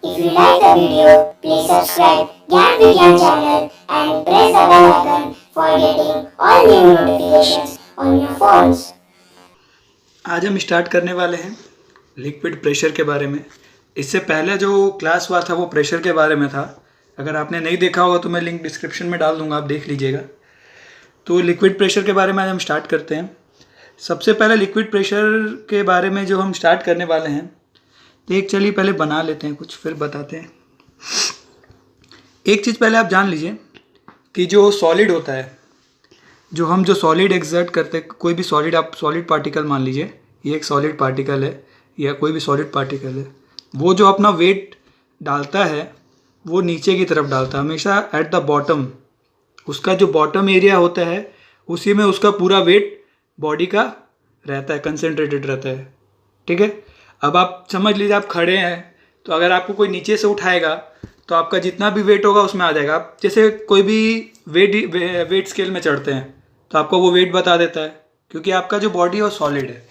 If you like the video, please subscribe Gyan Vigyan channel and press the bell icon for getting all new notifications on your phones. आज हम start करने वाले हैं liquid pressure के बारे में। इससे पहले जो क्लास हुआ था वो प्रेशर के बारे में था। अगर आपने नहीं देखा होगा तो मैं लिंक डिस्क्रिप्शन में डाल दूंगा, आप देख लीजिएगा। तो लिक्विड प्रेशर के बारे में आज हम स्टार्ट करते हैं। सबसे पहले लिक्विड प्रेशर के बारे में जो हम स्टार्ट करने वाले हैं, तो एक चलिए पहले बना लेते हैं कुछ, फिर बताते हैं। एक चीज़ पहले आप जान लीजिए कि जो सॉलिड होता है, जो सॉलिड एक्सर्ट करते हैं, कोई भी सॉलिड, आप सॉलिड पार्टिकल मान लीजिए, ये एक सॉलिड पार्टिकल है या कोई भी सॉलिड पार्टिकल है, वो जो अपना वेट डालता है वो नीचे की तरफ डालता है हमेशा एट द बॉटम। उसका जो बॉटम एरिया होता है उसी में उसका पूरा वेट बॉडी का रहता है, कंसंट्रेटेड रहता है। ठीक है, अब आप समझ लीजिए आप खड़े हैं, तो अगर आपको कोई नीचे से उठाएगा तो आपका जितना भी वेट होगा उसमें आ जाएगा। आप जैसे कोई भी वेट स्केल में चढ़ते हैं तो आपको वो वेट बता देता है, क्योंकि आपका जो बॉडी है वो सॉलिड है।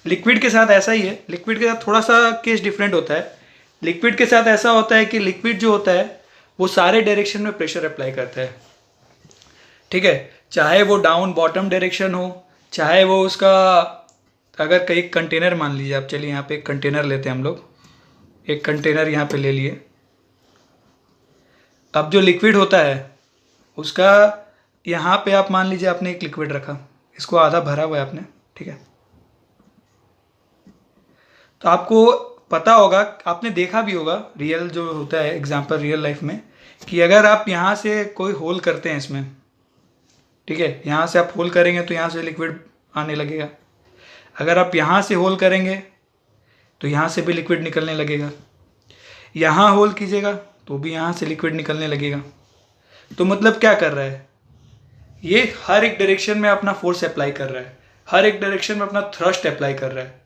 लिक्विड के साथ ऐसा ही है। लिक्विड के साथ थोड़ा सा केस डिफरेंट होता है। लिक्विड के साथ ऐसा होता है कि लिक्विड जो होता है वो सारे डायरेक्शन में प्रेशर अप्लाई करता है। ठीक है, चाहे वो डाउन बॉटम डायरेक्शन हो, चाहे वो उसका, अगर कहीं कंटेनर मान लीजिए आप, चलिए यहाँ पे एक कंटेनर लेते हैं हम लोग, एक कंटेनर यहाँ पे ले लिए। अब जो लिक्विड होता है उसका यहाँ पे आप मान लीजिए आपने एक लिक्विड रखा, इसको आधा भरा हुआ है आपने। ठीक है, तो आपको पता होगा, आपने देखा भी होगा रियल जो होता है एग्जाम्पल रियल लाइफ में, कि अगर आप यहाँ से कोई होल करते हैं इसमें, ठीक है, यहाँ से आप होल करेंगे तो यहाँ से लिक्विड आने लगेगा। अगर आप यहाँ से होल करेंगे तो यहाँ से भी लिक्विड निकलने लगेगा। यहाँ होल कीजिएगा तो भी यहाँ से लिक्विड निकलने लगेगा। तो मतलब क्या कर रहा है, ये हर एक डायरेक्शन में अपना फोर्स अप्लाई कर रहा है, हर एक डायरेक्शन में अपना थ्रस्ट अप्लाई कर रहा है।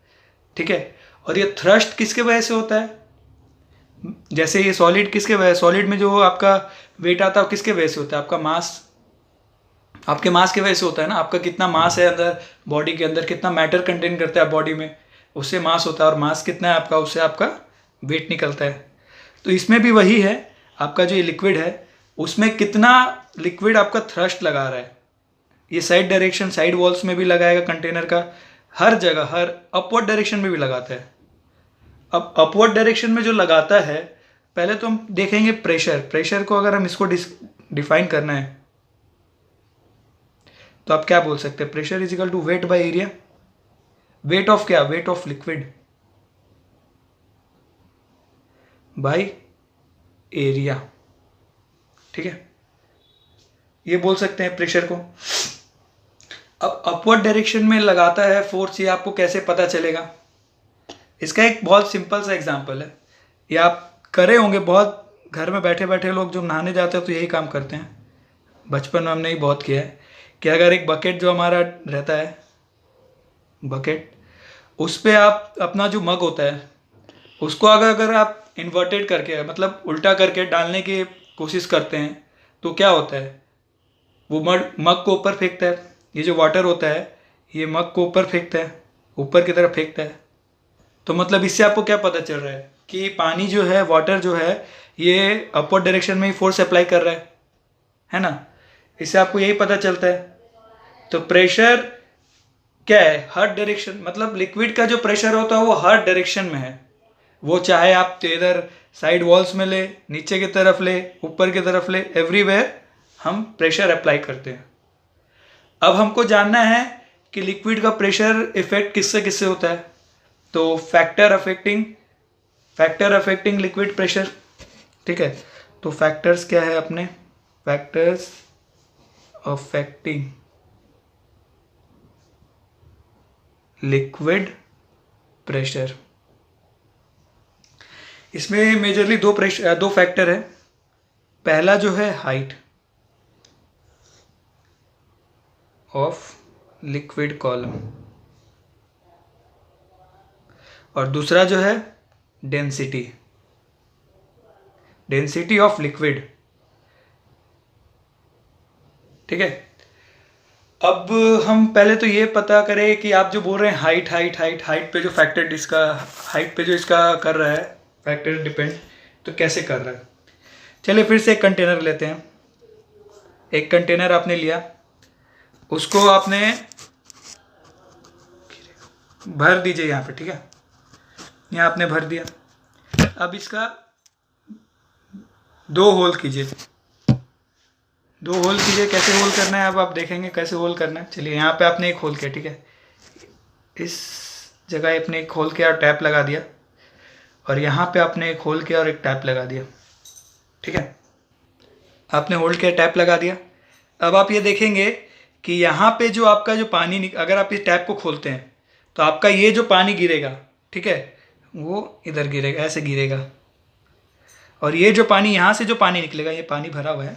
ठीक है, और ये थ्रस्ट किसके वजह से होता है? जैसे ये सॉलिड किसके वजह, सॉलिड में जो आपका वेट आता है वो किसके वजह से होता है? आपका मास, आपके मास की वजह से होता है ना। आपका कितना मास है अंदर, बॉडी के अंदर कितना मैटर कंटेन करता है बॉडी में, उससे मास होता है। और मास कितना है आपका, उससे आपका वेट निकलता है। तो इसमें भी वही है, आपका जो ये लिक्विड है उसमें कितना लिक्विड आपका थ्रस्ट लगा रहा है। ये साइड डायरेक्शन, साइड वॉल्स में भी लगाएगा कंटेनर का, हर जगह, हर अपवर्ड डायरेक्शन में भी लगाता है। अब अपवर्ड डायरेक्शन में जो लगाता है, पहले तो हम देखेंगे प्रेशर। प्रेशर को अगर हम इसको डिफाइन करना है तो आप क्या बोल सकते हैं? Pressure is equal to weight by area. Weight of क्या? Weight of liquid by area. ठीक है, ये बोल सकते हैं प्रेशर को। अब अपवर्ड डायरेक्शन में लगाता है फोर्स, ये आपको कैसे पता चलेगा? इसका एक बहुत सिंपल सा एग्जांपल है, ये आप करे होंगे बहुत, घर में बैठे बैठे लोग जो नहाने जाते हैं तो यही काम करते हैं। बचपन में हमने ही बहुत किया है कि अगर एक बकेट जो हमारा रहता है, बकेट, उस पर आप अपना जो मग होता है उसको अगर आप इन्वर्टेड करके, मतलब उल्टा करके डालने की कोशिश करते हैं तो क्या होता है, वो मग को ऊपर फेंकता है। ये जो वाटर होता है ये मग को ऊपर फेंकता है, ऊपर की तरफ फेंकता है। तो मतलब इससे आपको क्या पता चल रहा है कि पानी जो है, वाटर जो है, ये अपवर्ड डायरेक्शन में ही फोर्स अप्लाई कर रहा है ना। इससे आपको यही पता चलता है। तो प्रेशर क्या है? हर डायरेक्शन, मतलब लिक्विड का जो प्रेशर होता है वो हर डायरेक्शन में है। वो चाहे आप इधर साइड वॉल्स में ले, नीचे की तरफ ले, ऊपर की तरफ ले, एवरीवेयर हम प्रेशर अप्लाई करते हैं। अब हमको जानना है कि लिक्विड का प्रेशर इफेक्ट किससे किससे होता है। तो फैक्टर अफेक्टिंग लिक्विड प्रेशर। ठीक है, तो फैक्टर्स क्या है अपने? Factors affecting liquid pressure. इसमें मेजरली दो फैक्टर है। पहला जो है हाइट ऑफ लिक्विड कॉलम, और दूसरा जो है डेंसिटी ऑफ लिक्विड। ठीक है, अब हम पहले तो ये पता करें कि आप जो बोल रहे हैं हाइट पे जो फैक्टर, इसका हाइट पे जो इसका कर रहा है फैक्टर डिपेंड, तो कैसे कर रहा है। चलिए फिर से एक कंटेनर लेते हैं। एक कंटेनर आपने लिया, उसको आपने भर दीजिए यहाँ पे, ठीक है। यहाँ आपने भर दिया। अब इसका 2 होल कीजिए। 2 होल कीजिए। कैसे होल करना है अब आप देखेंगे कैसे होल करना है। चलिए यहाँ पे आपने एक होल किया, ठीक है। इस जगह आपने एक होल किया और टैप लगा दिया, और यहाँ पे आपने एक होल किया और एक टैप लगा दिया, ठीक है। आपने होल्ड किया, टैप लगा दिया। अब आप ये देखेंगे कि यहाँ पे जो आपका जो पानी अगर आप इस टैप को खोलते हैं तो आपका ये जो पानी गिरेगा, ठीक है, वो इधर गिरेगा, ऐसे गिरेगा। और ये जो पानी यहाँ से जो पानी निकलेगा, ये पानी भरा हुआ है,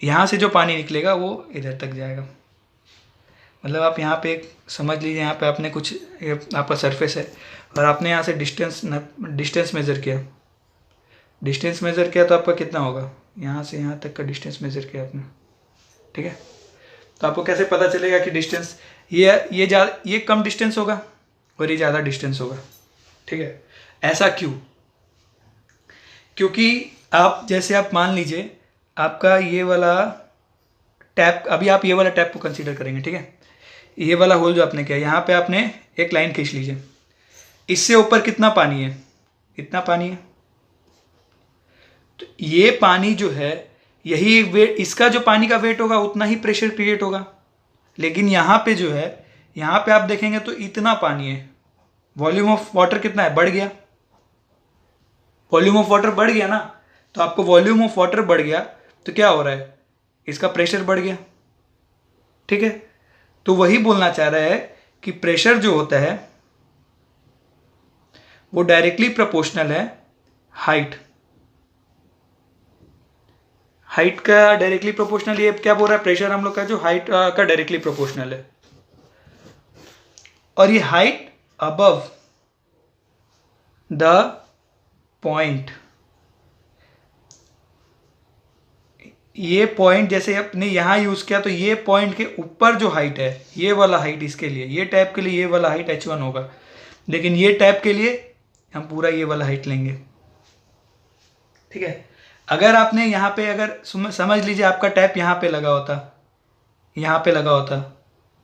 यहाँ से जो पानी निकलेगा वो इधर तक जाएगा। मतलब आप यहाँ पे एक समझ लीजिए, यहाँ पे आपने कुछ आपका सरफेस है और आपने यहाँ से डिस्टेंस मेज़र किया। डिस्टेंस मेज़र किया तो आपका कितना होगा, यहाँ से यहाँ तक का डिस्टेंस मेज़र किया आपने, ठीक है। तो आपको कैसे पता चलेगा कि डिस्टेंस ये कम डिस्टेंस होगा और ये ज़्यादा डिस्टेंस होगा, ठीक है। ऐसा क्यों? क्योंकि आप जैसे आप मान लीजिए आपका ये वाला टैप, अभी आप ये वाला टैप को कंसीडर करेंगे, ठीक है। ये वाला होल जो आपने किया, यहाँ पे आपने एक लाइन खींच लीजिए। इससे ऊपर कितना पानी है, इतना पानी है। तो ये पानी जो है, यही वेट, इसका जो पानी का वेट होगा उतना ही प्रेशर क्रिएट होगा। लेकिन यहाँ पे जो है, यहाँ पे आप देखेंगे तो इतना पानी है, वॉल्यूम ऑफ वाटर कितना है, बढ़ गया। वॉल्यूम ऑफ वाटर बढ़ गया ना, तो आपको वॉल्यूम ऑफ वाटर बढ़ गया तो क्या हो रहा है, इसका प्रेशर बढ़ गया, ठीक है। तो वही बोलना चाह रहा है कि प्रेशर जो होता है वो डायरेक्टली प्रोपोर्शनल है हाइट का डायरेक्टली प्रोपोर्शनल। ये क्या बोल रहा है, प्रेशर हम लोग का जो हाइट का डायरेक्टली प्रोपोर्शनल है। और ये हाइट अबव द पॉइंट, ये पॉइंट जैसे अपने यहां यूज किया तो ये पॉइंट के ऊपर जो हाइट है, ये वाला हाइट इसके लिए, ये टैप के लिए ये वाला हाइट h1 होगा। लेकिन ये टैप के लिए हम पूरा ये वाला हाइट लेंगे, ठीक है। अगर आपने यहाँ पे अगर समझ लीजिए आपका टैप यहाँ पे लगा होता, यहाँ पे लगा होता,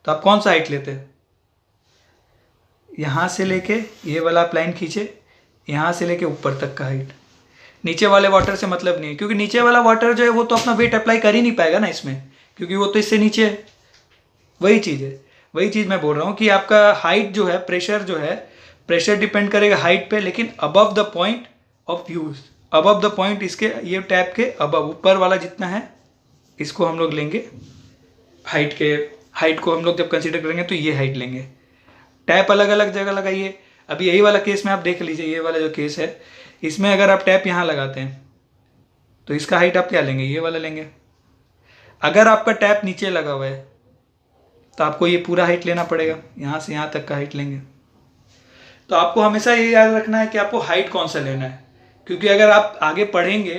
तो आप कौन सा हाइट लेते, यहाँ से लेके ये वाला आप लाइन खींचे, यहाँ से लेके ऊपर तक का हाइट। नीचे वाले वाटर से मतलब नहीं है, क्योंकि नीचे वाला वाटर जो है वो तो अपना वेट अप्लाई कर ही नहीं पाएगा ना इसमें, क्योंकि वो तो इससे नीचे है। वही चीज़ है, वही चीज़ मैं बोल रहा हूँ कि आपका हाइट जो है, प्रेशर जो है, प्रेशर डिपेंड करेगा हाइट पे, लेकिन above the point of use, above the point, इसके ये टैप के अबव, ऊपर वाला जितना है इसको हम लोग लेंगे हाइट के। हाइट को हम लोग जब कंसीडर करेंगे तो ये हाइट लेंगे। टैप अलग अलग जगह लगाइए। अभी यही वाला केस में आप देख लीजिए, ये वाला जो केस है इसमें अगर आप टैप यहाँ लगाते हैं तो इसका हाइट आप क्या लेंगे, ये वाला लेंगे। अगर आपका टैप नीचे लगा हुआ है तो आपको ये पूरा हाइट लेना पड़ेगा, यहाँ से यहाँ तक का हाइट लेंगे। तो आपको हमेशा ये याद रखना है कि आपको हाइट कौन सा लेना है, क्योंकि अगर आप आगे पढ़ेंगे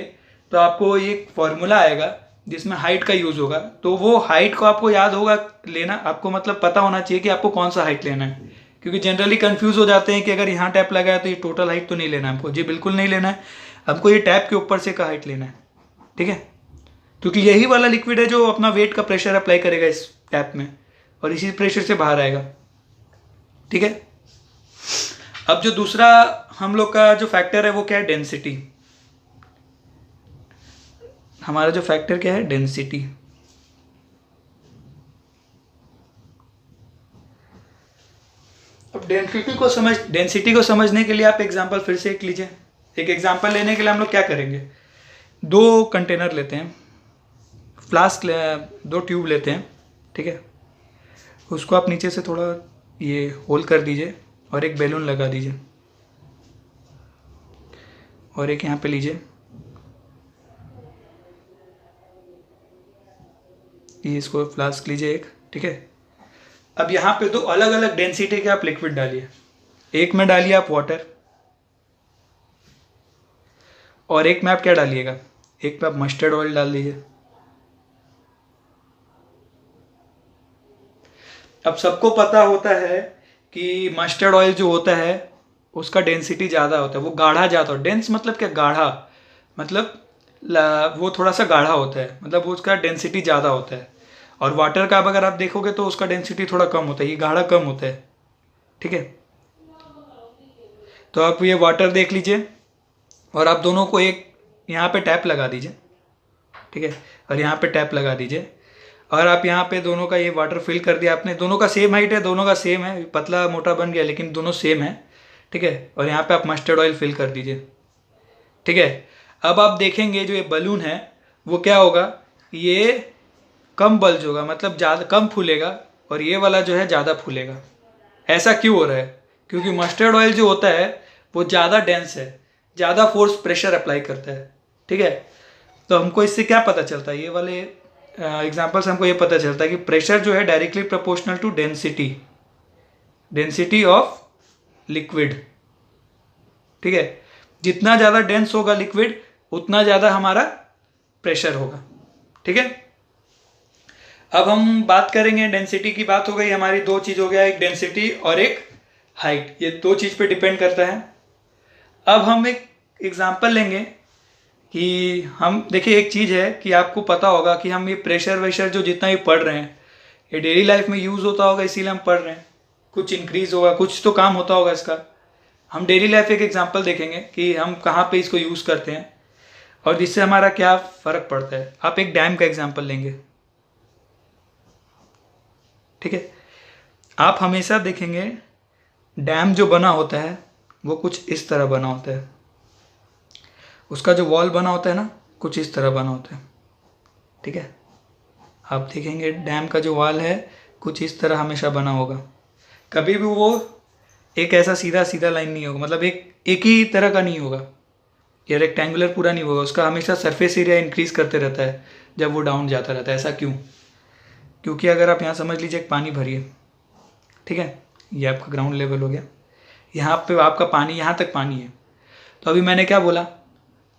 तो आपको एक फॉर्मूला आएगा जिसमें हाइट का यूज़ होगा, तो वो हाइट को आपको याद होगा लेना, आपको मतलब पता होना चाहिए कि आपको कौन सा हाइट लेना है। क्योंकि जनरली कंफ्यूज हो जाते हैं कि अगर यहाँ टैप लगा है तो ये टोटल हाइट तो नहीं लेना है हमको। जी बिल्कुल नहीं लेना है, हमको ये टैप के ऊपर से का हाइट लेना है, ठीक है। क्योंकि यही वाला लिक्विड है जो अपना वेट का प्रेशर अप्लाई करेगा इस टैप में और इसी प्रेशर से बाहर आएगा, ठीक है। अब जो दूसरा हम लोग का जो फैक्टर है वो क्या है, डेंसिटी। हमारा जो फैक्टर क्या है, डेंसिटी। अब डेंसिटी को समझने के लिए आप एग्जांपल फिर से एक लीजिए। एक एग्जांपल लेने के लिए हम लोग क्या करेंगे, 2 कंटेनर लेते हैं, फ्लास्क 2 ट्यूब लेते हैं, ठीक है। उसको आप नीचे से थोड़ा ये होल कर दीजिए और एक बैलून लगा दीजिए और एक यहाँ पे लीजिए, ये इसको फ्लास्क लीजिए एक, ठीक है। अब यहाँ पे 2 अलग अलग डेंसिटी के आप लिक्विड डालिए। एक में डालिए आप वाटर और एक में आप क्या डालिएगा, एक में आप मस्टर्ड ऑयल डाल दीजिए। अब सबको पता होता है कि मस्टर्ड ऑयल जो होता है उसका डेंसिटी ज़्यादा होता है, वो गाढ़ा ज़्यादा हो। डेंस मतलब क्या, गाढ़ा मतलब वो थोड़ा सा गाढ़ा होता है, मतलब वो उसका डेंसिटी ज़्यादा होता है। और वाटर का अब अगर आप देखोगे तो उसका डेंसिटी थोड़ा कम होता है, ये गाढ़ा कम होता है, ठीक है। तो आप ये वाटर देख लीजिए और आप दोनों को एक यहाँ पे टैप लगा दीजिए, ठीक है, और यहाँ पे टैप लगा दीजिए और आप यहाँ पे दोनों का ये वाटर फिल कर दिया आपने। दोनों का सेम हाइट है, दोनों का सेम है, पतला मोटा बन गया लेकिन दोनों सेम है, ठीक है। और यहाँ पे आप मस्टर्ड ऑयल फिल कर दीजिए, ठीक है। अब आप देखेंगे जो ये बलून है वो क्या होगा, ये कम बल्ज होगा, मतलब ज़्यादा कम फूलेगा और ये वाला जो है ज़्यादा फूलेगा। ऐसा क्यों हो रहा है, क्योंकि मस्टर्ड ऑयल जो होता है वो ज़्यादा डेंस है, ज़्यादा फोर्स प्रेशर अप्लाई करता है, ठीक है। तो हमको इससे क्या पता चलता है, ये वाले एग्जाम्पल से हमको ये पता चलता है कि प्रेशर जो है directly proportional to density, density of liquid, ठीक है। जितना ज़्यादा डेंस होगा लिक्विड उतना ज़्यादा हमारा प्रेशर होगा, ठीक है। अब हम बात करेंगे डेंसिटी की, बात हो गई हमारी, दो चीज़ हो गया, एक डेंसिटी और एक हाइट, ये दो चीज़ पे डिपेंड करता है। अब हम एक एग्जांपल लेंगे कि हम देखिए, एक चीज़ है कि आपको पता होगा कि हम ये प्रेशर वेशर जो जितना भी पढ़ रहे हैं ये डेली लाइफ में यूज़ होता होगा, इसीलिए हम पढ़ रहे हैं। कुछ इंक्रीज होगा, कुछ तो काम होता होगा इसका। हम डेली लाइफ एक एग्जांपल देखेंगे कि हम कहाँ पे इसको यूज़ करते हैं और जिससे हमारा क्या फ़र्क पड़ता है। आप एक डैम का एग्जांपल लेंगे, ठीक है। आप हमेशा देखेंगे डैम जो बना होता है वो कुछ इस तरह बना होता है, उसका जो वॉल बना होता है ना कुछ इस तरह बना होता है, ठीक है। आप देखेंगे डैम का जो वॉल है कुछ इस तरह हमेशा बना होगा, कभी भी वो एक ऐसा सीधा सीधा लाइन नहीं होगा, मतलब एक ही तरह का नहीं होगा, ये रेक्टेंगुलर पूरा नहीं होगा, उसका हमेशा सरफेस एरिया इंक्रीज करते रहता है जब वो डाउन जाता रहता है। ऐसा क्यों, क्योंकि अगर आप यहाँ समझ लीजिए एक पानी भरिए, ठीक है, ये आपका ग्राउंड लेवल हो गया, यहाँ पे आपका पानी, यहाँ तक पानी है। तो अभी मैंने क्या बोला,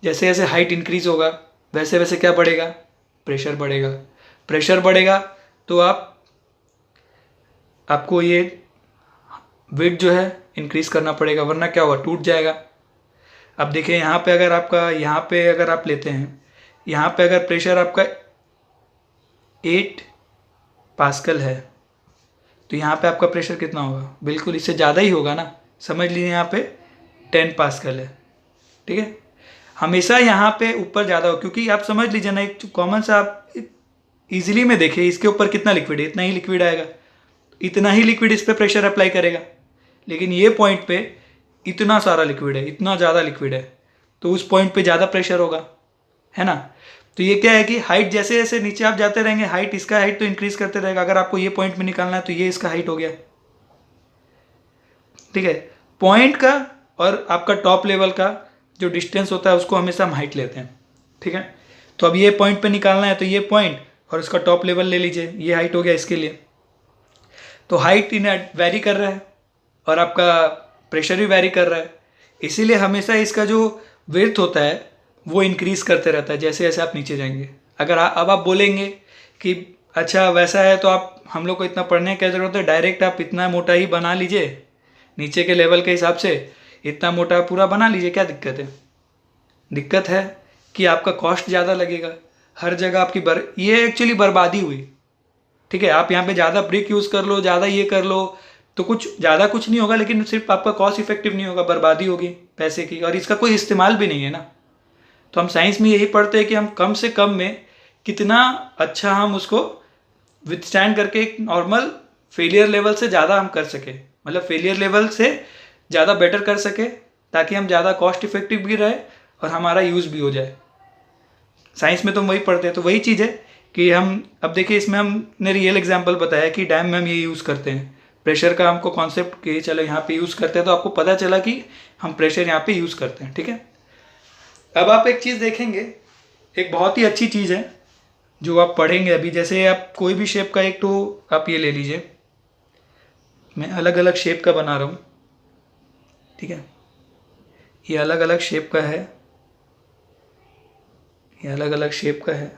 जैसे जैसे हाइट इंक्रीज होगा वैसे वैसे क्या बढ़ेगा, प्रेशर बढ़ेगा। प्रेशर बढ़ेगा तो आपको ये वेट जो है इंक्रीज करना पड़ेगा, वरना क्या होगा, टूट जाएगा। अब देखिए यहाँ पे अगर आपका, यहाँ पे अगर आप लेते हैं, यहाँ पे अगर प्रेशर आपका 8 पास्कल है तो यहाँ पे आपका प्रेशर कितना होगा, बिल्कुल इससे ज़्यादा ही होगा ना। समझ लीजिए यहाँ पे 10 पास्कल है, ठीक है। हमेशा यहाँ पे ऊपर ज़्यादा हो, क्योंकि आप समझ लीजिए ना, एक कॉमन सा आप इजीली में देखिए, इसके ऊपर कितना लिक्विड है, इतना ही लिक्विड आएगा, इतना ही लिक्विड इस पर प्रेशर अप्लाई करेगा। लेकिन ये पॉइंट पे इतना सारा लिक्विड है, इतना ज़्यादा लिक्विड है, तो उस पॉइंट पे ज़्यादा प्रेशर होगा, है ना। तो ये क्या है कि हाइट जैसे जैसे नीचे आप जाते रहेंगे, हाइट, इसका हाइट तो इंक्रीज करते रहेगा। अगर आपको ये पॉइंट में निकालना है तो ये इसका हाइट हो गया, ठीक है। पॉइंट का और आपका टॉप लेवल का जो डिस्टेंस होता है उसको हमेशा हम हाइट लेते हैं, ठीक है। तो अब ये पॉइंट पे निकालना है तो ये पॉइंट और इसका टॉप लेवल ले लीजिए, ये हाइट हो गया इसके लिए। तो हाइट इन वैरी कर रहा है और आपका प्रेशर भी वैरी कर रहा है, इसीलिए हमेशा इसका जो विड्थ होता है वो इंक्रीज करते रहता है जैसे जैसे आप नीचे जाएंगे। अगर अब आप बोलेंगे कि अच्छा वैसा है तो आप हम लोग को इतना पढ़ने की क्या ज़रूरत है, डायरेक्ट आप इतना मोटा ही बना लीजिए, नीचे के लेवल के हिसाब से इतना मोटा पूरा बना लीजिए, क्या दिक्कत है। दिक्कत है कि आपका कॉस्ट ज़्यादा लगेगा, हर जगह आपकी ये एक्चुअली बर्बादी हुई, ठीक है। आप यहाँ पे ज़्यादा ब्रिक यूज़ कर लो, ज़्यादा ये कर लो तो कुछ ज़्यादा कुछ नहीं होगा, लेकिन सिर्फ आपका कॉस्ट इफेक्टिव नहीं होगा, बर्बादी होगी पैसे की, और इसका कोई इस्तेमाल भी नहीं है ना। तो हम साइंस में यही पढ़ते हैं कि हम कम से कम में कितना अच्छा हम उसको विथस्टैंड करके एक नॉर्मल फेलियर लेवल से ज़्यादा हम कर सके, मतलब फेलियर लेवल से ज़्यादा बेटर कर सके, ताकि हम ज़्यादा कॉस्ट इफेक्टिव भी रहे और हमारा यूज़ भी हो जाए। साइंस में तो हम वही पढ़ते हैं। तो वही चीज़ है कि हम अब देखिए, इसमें हमने रियल एग्जांपल बताया कि डैम में हम ये यूज़ करते हैं, प्रेशर का हमको कॉन्सेप्ट कि चलो यहाँ पे यूज़ करते हैं, तो आपको पता चला कि हम प्रेशर यहाँ पे यूज़ करते हैं, ठीक है। अब आप एक चीज़ देखेंगे, एक बहुत ही अच्छी चीज़ है जो आप पढ़ेंगे अभी। जैसे आप कोई भी शेप का एक तो आप ये ले लीजिए, मैं अलग अलग शेप का बना रहा हूँ, ठीक है। ये अलग अलग शेप का है, ये अलग अलग शेप का है।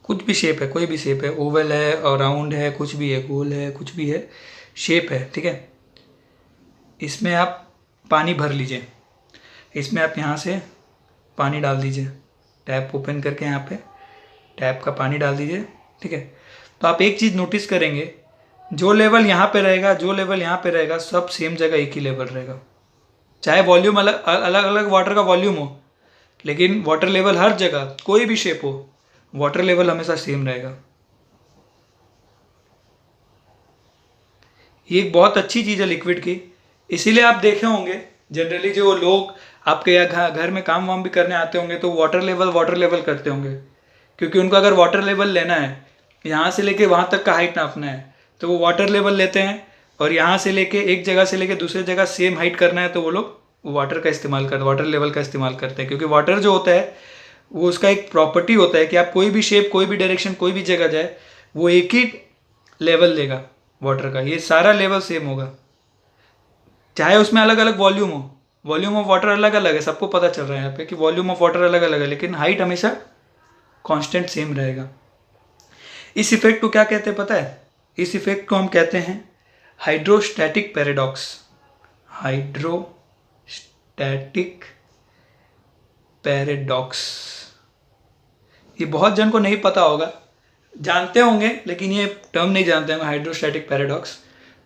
कुछ भी शेप है, कोई भी शेप है, ओवल है और राउंड है, कुछ भी है, गोल है, कुछ भी है, शेप है, ठीक है। इसमें आप पानी भर लीजिए, इसमें आप यहाँ से पानी डाल दीजिए, टैप ओपन करके यहाँ पे टैप का पानी डाल दीजिए, ठीक है। तो आप एक चीज़ नोटिस करेंगे, जो लेवल यहाँ पे रहेगा, जो लेवल यहाँ पे रहेगा, सब सेम जगह एक ही लेवल रहेगा। चाहे वॉल्यूम अलग अलग वाटर का वॉल्यूम हो, लेकिन वाटर लेवल हर जगह, कोई भी शेप हो, वाटर लेवल हमेशा सेम रहेगा। ये एक बहुत अच्छी चीज़ है लिक्विड की। इसीलिए आप देखे होंगे जनरली जो लोग आपके यहाँ घर में काम वाम भी करने आते होंगे तो वाटर लेवल करते होंगे, क्योंकि उनको अगर वाटर लेवल लेना है, यहाँ से लेके वहाँ तक का हाइट नापना है, तो वो वाटर लेवल लेते हैं। और यहाँ से लेके एक जगह से लेके दूसरे जगह सेम हाइट करना है तो वो लोग वाटर लेवल का इस्तेमाल करते हैं। क्योंकि वाटर जो होता है वो उसका एक प्रॉपर्टी होता है कि आप कोई भी शेप, कोई भी डायरेक्शन, कोई भी जगह जाए, वो एक ही लेवल लेगा वाटर का। ये सारा लेवल सेम होगा, चाहे उसमें अलग अलग वॉल्यूम हो। वॉल्यूम ऑफ वाटर अलग अलग है, सबको पता चल रहा है यहाँ पे कि वॉल्यूम ऑफ वाटर अलग अलग है, लेकिन हाइट हमेशा कांस्टेंट सेम रहेगा। इस इफेक्ट को क्या कहते हैं पता है? इस इफेक्ट को हम कहते हैं हाइड्रोस्टैटिक पैराडॉक्स। हाइड्रोस्टैटिक पैराडॉक्स, ये बहुत जन को नहीं पता होगा, जानते होंगे लेकिन ये टर्म नहीं जानते होंगे, हाइड्रोस्टैटिक पैराडॉक्स।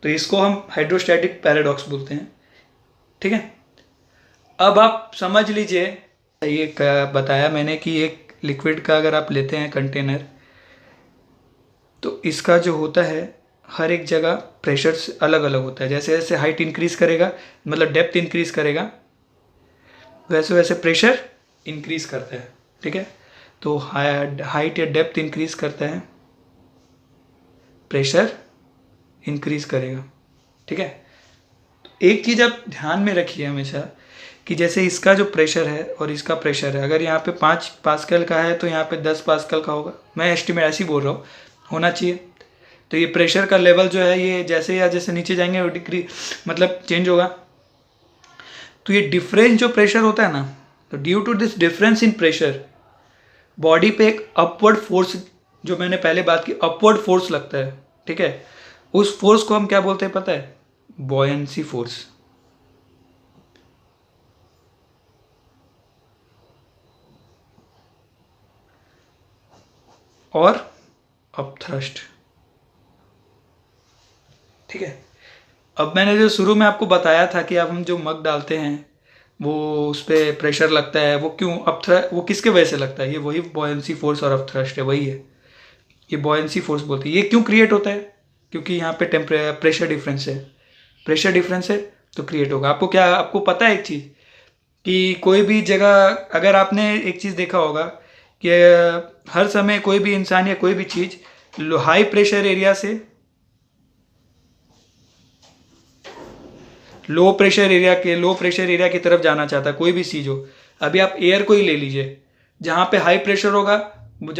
तो इसको हम हाइड्रोस्टैटिक पैराडॉक्स बोलते हैं, ठीक है। अब आप समझ लीजिए, ये बताया मैंने कि एक लिक्विड का अगर आप लेते हैं कंटेनर, तो इसका जो होता है हर एक जगह प्रेशर अलग अलग होता है। जैसे जैसे हाइट इंक्रीज करेगा, मतलब डेप्थ इंक्रीज करेगा, वैसे वैसे प्रेशर इंक्रीज करता है, ठीक है। तो हाइट या डेप्थ इंक्रीज करता है, प्रेशर इंक्रीज करेगा, ठीक है। एक चीज़ आप ध्यान में रखिए हमेशा कि जैसे इसका जो प्रेशर है और इसका प्रेशर है, अगर यहाँ पे 5 पास्कल का है तो यहाँ पे 10 पास्कल का होगा। मैं एस्टिमेट ऐसे ही बोल रहा हूँ, होना चाहिए। तो ये प्रेशर का लेवल जो है ये जैसे नीचे जाएंगे वो डिक्री मतलब चेंज होगा। तो ये डिफरेंस जो प्रेशर होता है ना, तो due to this difference in pressure body पे एक अपवर्ड फोर्स, जो मैंने पहले बात की, अपवर्ड फोर्स लगता है, ठीक है। उस फोर्स को हम क्या बोलते हैं पता है? Buoyancy force. और अपथ्रस्ट, ठीक है। अब मैंने जो शुरू में आपको बताया था कि अब हम जो मग डालते हैं वो उस पर प्रेशर लगता है, वो क्यों वो किसके वजह से लगता है? ये वही बॉयंसी फोर्स और अपथ्रस्ट है, वही है। ये बॉयंसी फोर्स बोलती है। ये क्यों क्रिएट होता है? क्योंकि यहाँ पे प्रेशर डिफरेंस है। प्रेशर डिफरेंस है तो क्रिएट होगा। आपको पता है एक चीज़ कि कोई भी जगह, अगर आपने एक चीज़ देखा होगा कि हर समय कोई भी इंसान या कोई भी चीज़ हाई प्रेशर एरिया से लो प्रेशर एरिया की तरफ जाना चाहता है, कोई भी चीज़ हो। अभी आप एयर को ही ले लीजिए, जहाँ पे हाई प्रेशर होगा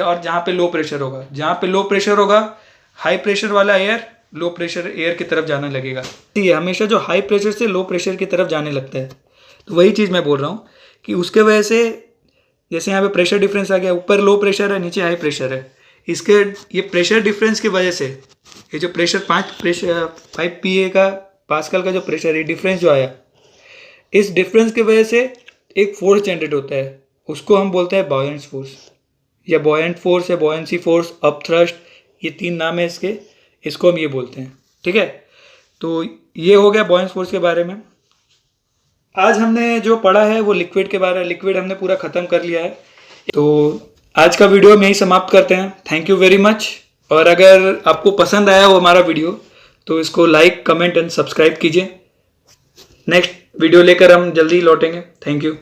और जहाँ पे लो प्रेशर होगा, जहाँ पे लो प्रेशर होगा हाई प्रेशर वाला एयर लो प्रेशर एयर की तरफ जाने लगेगा। ये हमेशा जो हाई प्रेशर से लो प्रेशर की तरफ जाने लगता है। तो वही चीज़ मैं बोल रहा हूँ कि उसके वजह से, जैसे यहाँ पे प्रेशर डिफरेंस आ गया, ऊपर लो प्रेशर है, नीचे हाई प्रेशर है, इसके ये प्रेशर डिफरेंस की वजह से ये जो प्रेशर 5 PA का पास्कल का जो प्रेशर है, डिफरेंस जो आया, इस डिफरेंस की वजह से एक फोर्स जनरेट होता है, उसको हम बोलते हैं बॉयंट फोर्स या बॉयंट फोर्स या बॉयंसी फोर्स, अपथ्रस्ट, ये 3 नाम है इसके, इसको हम ये बोलते हैं, ठीक है। तो ये हो गया बॉयंट फोर्स के बारे में। आज हमने जो पढ़ा है वो लिक्विड के बारे में, लिक्विड हमने पूरा ख़त्म कर लिया है। तो आज का वीडियो हम यही समाप्त करते हैं। Thank you very much. और अगर आपको पसंद आया वो हमारा वीडियो तो इसको लाइक, कमेंट एंड सब्सक्राइब कीजिए। नेक्स्ट वीडियो लेकर हम जल्दी लौटेंगे। Thank you.